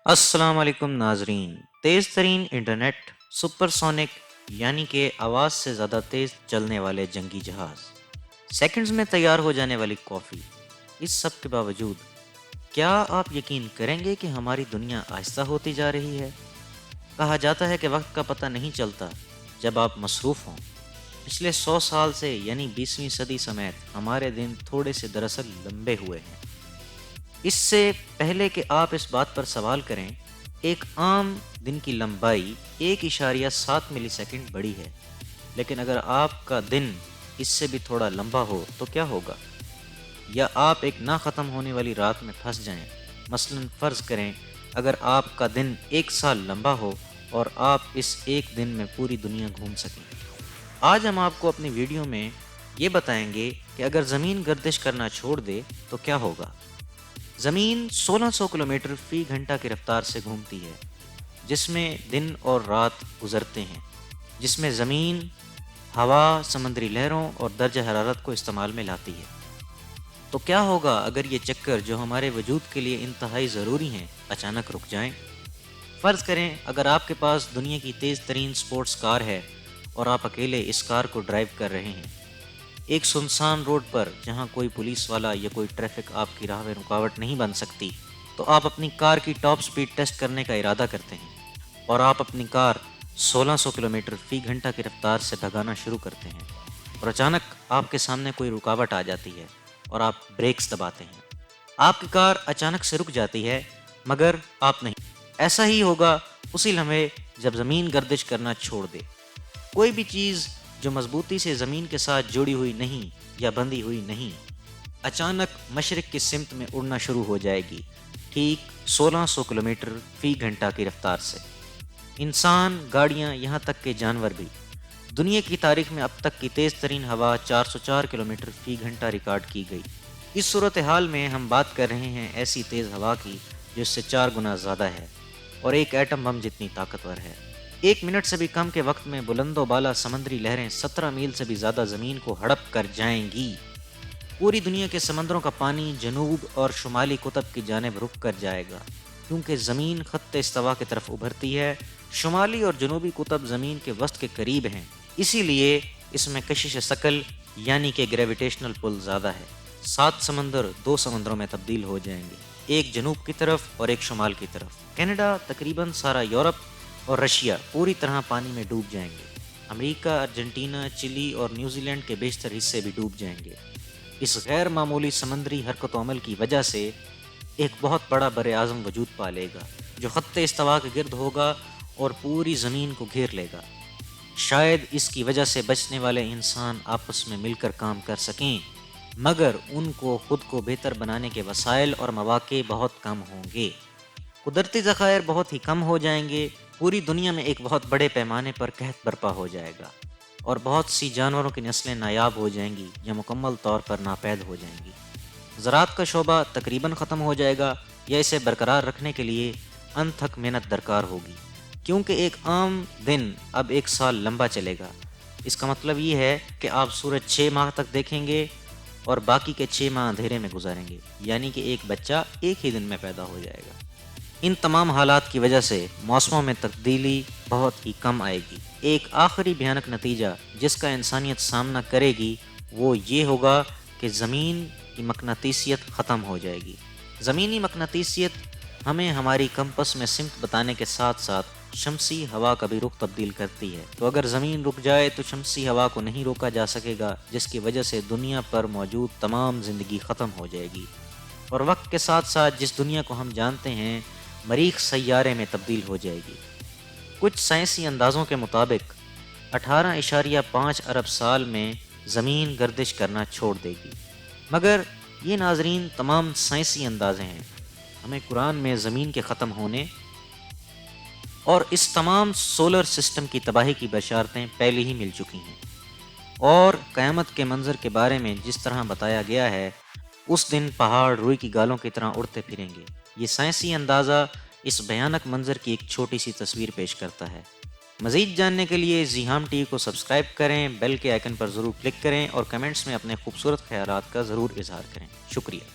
السلام علیکم ناظرین. تیز ترین انٹرنیٹ، سپر سونک یعنی کہ آواز سے زیادہ تیز چلنے والے جنگی جہاز، سیکنڈز میں تیار ہو جانے والی کافی، اس سب کے باوجود کیا آپ یقین کریں گے کہ ہماری دنیا آہستہ ہوتی جا رہی ہے؟ کہا جاتا ہے کہ وقت کا پتہ نہیں چلتا جب آپ مصروف ہوں. پچھلے 100 سال سے یعنی 20ویں صدی سمیت ہمارے دن تھوڑے سے دراصل لمبے ہوئے ہیں. اس سے پہلے کہ آپ اس بات پر سوال کریں، ایک عام دن کی لمبائی 1.7 ملی سیکنڈ بڑی ہے، لیکن اگر آپ کا دن اس سے بھی تھوڑا لمبا ہو تو کیا ہوگا؟ یا آپ ایک نہ ختم ہونے والی رات میں پھنس جائیں. مثلا فرض کریں اگر آپ کا دن 1 سال لمبا ہو اور آپ اس ایک دن میں پوری دنیا گھوم سکیں. آج ہم آپ کو اپنی ویڈیو میں یہ بتائیں گے کہ اگر زمین گردش کرنا چھوڑ دے تو کیا ہوگا. زمین 1600 کلومیٹر فی گھنٹہ کی رفتار سے گھومتی ہے، جس میں دن اور رات گزرتے ہیں، جس میں زمین ہوا، سمندری لہروں اور درجہ حرارت کو استعمال میں لاتی ہے. تو کیا ہوگا اگر یہ چکر جو ہمارے وجود کے لیے انتہائی ضروری ہیں اچانک رک جائیں؟ فرض کریں اگر آپ کے پاس دنیا کی تیز ترین سپورٹس کار ہے اور آپ اکیلے اس کار کو ڈرائیو کر رہے ہیں ایک سنسان روڈ پر جہاں کوئی پولیس والا یا کوئی ٹریفک آپ کی راہ میں رکاوٹ نہیں بن سکتی، تو آپ اپنی کار کی ٹاپ سپیڈ ٹیسٹ کرنے کا ارادہ کرتے ہیں اور آپ اپنی کار 1600 کلومیٹر فی گھنٹہ کی رفتار سے بھگانا شروع کرتے ہیں اور اچانک آپ کے سامنے کوئی رکاوٹ آ جاتی ہے اور آپ بریکس دباتے ہیں. آپ کی کار اچانک سے رک جاتی ہے مگر آپ نہیں. ایسا ہی ہوگا اسی لمحے جب زمین گردش کرنا چھوڑ دے. کوئی بھی چیز جو مضبوطی سے زمین کے ساتھ جڑی ہوئی نہیں یا بندھی ہوئی نہیں، اچانک مشرق کی سمت میں اڑنا شروع ہو جائے گی، ٹھیک 1600 کلومیٹر فی گھنٹہ کی رفتار سے. انسان، گاڑیاں، یہاں تک کہ جانور بھی. دنیا کی تاریخ میں اب تک کی تیز ترین ہوا 404 کلومیٹر فی گھنٹہ ریکارڈ کی گئی. اس صورتحال میں ہم بات کر رہے ہیں ایسی تیز ہوا کی جو اس سے 4 گنا زیادہ ہے اور ایک ایٹم بم جتنی طاقتور ہے. 1 منٹ سے بھی کم کے وقت میں بلند و بالا سمندری لہریں 17 میل سے بھی زیادہ زمین کو ہڑپ کر جائیں گی. پوری دنیا کے سمندروں کا پانی جنوب اور شمالی قطب کی جانب رک کر جائے گا، کیونکہ زمین خط استوا کی طرف ابھرتی ہے. شمالی اور جنوبی قطب زمین کے وسط کے قریب ہیں، اسی لیے اس میں کشش ثقل یعنی کہ گریویٹیشنل پل زیادہ ہے. 7 سمندر 2 سمندروں میں تبدیل ہو جائیں گے، ایک جنوب کی طرف اور ایک شمال کی طرف. کینیڈا، تقریباً سارا یورپ اور رشیا پوری طرح پانی میں ڈوب جائیں گے. امریکہ، ارجنٹینا، چلی اور نیوزی لینڈ کے بیشتر حصے بھی ڈوب جائیں گے. اس غیر معمولی سمندری حرکت و عمل کی وجہ سے ایک بہت بڑا بر اعظم وجود پا لے گا جو خط استوا کے گرد ہوگا اور پوری زمین کو گھیر لے گا. شاید اس کی وجہ سے بچنے والے انسان آپس میں مل کر کام کر سکیں، مگر ان کو خود کو بہتر بنانے کے وسائل اور مواقع بہت کم ہوں گے. قدرتی ذخائر بہت ہی کم ہو جائیں گے. پوری دنیا میں ایک بہت بڑے پیمانے پر قحط برپا ہو جائے گا اور بہت سی جانوروں کی نسلیں نایاب ہو جائیں گی یا مکمل طور پر ناپید ہو جائیں گی. زراعت کا شعبہ تقریباً ختم ہو جائے گا یا اسے برقرار رکھنے کے لیے انتھک محنت درکار ہوگی، کیونکہ ایک عام دن اب 1 سال لمبا چلے گا. اس کا مطلب یہ ہے کہ آپ سورج 6 ماہ تک دیکھیں گے اور باقی کے 6 ماہ اندھیرے میں گزاریں گے، یعنی کہ ایک بچہ ایک ہی دن میں پیدا ہو جائے گا. ان تمام حالات کی وجہ سے موسموں میں تبدیلی بہت ہی کم آئے گی. ایک آخری بھیانک نتیجہ جس کا انسانیت سامنا کرے گی وہ یہ ہوگا کہ زمین کی مقناطیسیت ختم ہو جائے گی. زمینی مقناطیسیت ہمیں ہماری کمپس میں سمت بتانے کے ساتھ ساتھ شمسی ہوا کا بھی رخ تبدیل کرتی ہے. تو اگر زمین رک جائے تو شمسی ہوا کو نہیں روکا جا سکے گا، جس کی وجہ سے دنیا پر موجود تمام زندگی ختم ہو جائے گی اور وقت کے ساتھ ساتھ جس دنیا کو ہم جانتے ہیں مریخ سیارے میں تبدیل ہو جائے گی. کچھ سائنسی اندازوں کے مطابق 18.5 ارب سال میں زمین گردش کرنا چھوڑ دے گی. مگر یہ ناظرین تمام سائنسی اندازے ہیں. ہمیں قرآن میں زمین کے ختم ہونے اور اس تمام سولر سسٹم کی تباہی کی بشارتیں پہلے ہی مل چکی ہیں، اور قیامت کے منظر کے بارے میں جس طرح بتایا گیا ہے اس دن پہاڑ روئی کی گالوں کی طرح اڑتے پھریں گے. یہ سائنسی اندازہ اس بھیانک منظر کی ایک چھوٹی سی تصویر پیش کرتا ہے. مزید جاننے کے لیے ذیہام ٹی وی کو سبسکرائب کریں، بیل کے آئیکن پر ضرور کلک کریں اور کمنٹس میں اپنے خوبصورت خیالات کا ضرور اظہار کریں. شکریہ.